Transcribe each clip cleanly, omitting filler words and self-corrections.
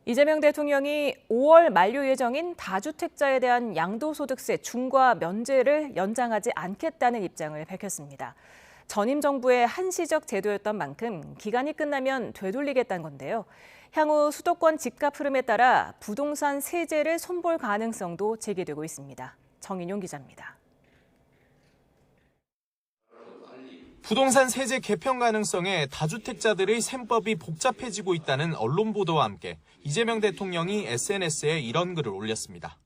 이재명 대통령이 5월 만료 예정인 다주택자에 대한 양도소득세 중과 면제를 연장하지 않겠다는 입장을 밝혔습니다. 전임 정부의 한시적 제도였던 만큼 기간이 끝나면 되돌리겠다는 건데요. 향후 수도권 집값 흐름에 따라 부동산 세제를 손볼 가능성도 제기되고 있습니다. 정인용 기자입니다. 부동산 세제 개편 가능성에 다주택자들의 셈법이 복잡해지고 있다는 언론 보도와 함께 이재명 대통령이 SNS에 이런 글을 올렸습니다.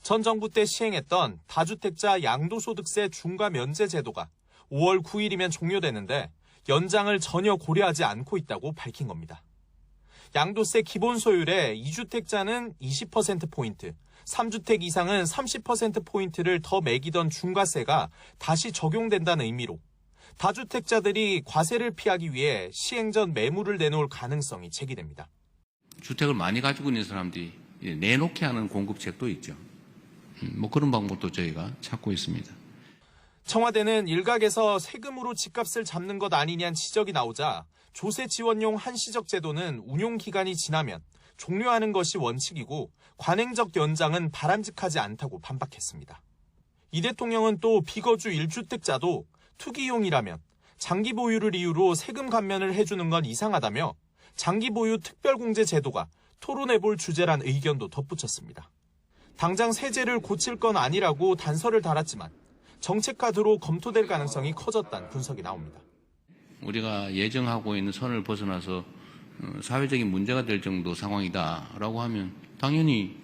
전 정부 때 시행했던 다주택자 양도소득세 중과 면제 제도가 5월 9일이면 종료되는데 연장을 전혀 고려하지 않고 있다고 밝힌 겁니다. 양도세 기본 소율에 2주택자는 20%포인트, 3주택 이상은 30%포인트를 더 매기던 중과세가 다시 적용된다는 의미로 다주택자들이 과세를 피하기 위해 시행 전 매물을 내놓을 가능성이 제기됩니다. 주택을 많이 가지고 있는 사람들이 내놓게 하는 공급책도 있죠. 그런 방법도 저희가 찾고 있습니다. 청와대는 일각에서 세금으로 집값을 잡는 것 아니냐는 지적이 나오자 조세 지원용 한시적 제도는 운용 기간이 지나면 종료하는 것이 원칙이고 관행적 연장은 바람직하지 않다고 반박했습니다. 이 대통령은 또 비거주 1주택자도 투기용이라면 장기 보유를 이유로 세금 감면을 해주는 건 이상하다며 장기 보유 특별공제 제도가 토론해볼 주제란 의견도 덧붙였습니다. 당장 세제를 고칠 건 아니라고 단서를 달았지만 정책화로 검토될 가능성이 커졌다는 분석이 나옵니다. 우리가 예정하고 있는 선을 벗어나서 사회적인 문제가 될 정도 상황이다라고 하면 당연히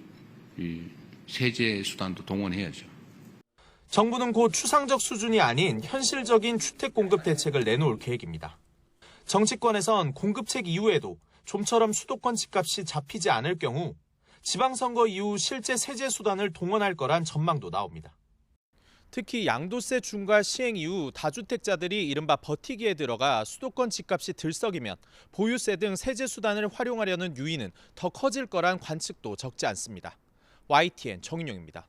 세제 수단도 동원해야죠. 정부는 곧 추상적 수준이 아닌 현실적인 주택 공급 대책을 내놓을 계획입니다. 정치권에선 공급책 이후에도 좀처럼 수도권 집값이 잡히지 않을 경우 지방선거 이후 실제 세제 수단을 동원할 거란 전망도 나옵니다. 특히 양도세 중과 시행 이후 다주택자들이 이른바 버티기에 들어가 수도권 집값이 들썩이면 보유세 등 세제 수단을 활용하려는 유인은 더 커질 거란 관측도 적지 않습니다. YTN 정인용입니다.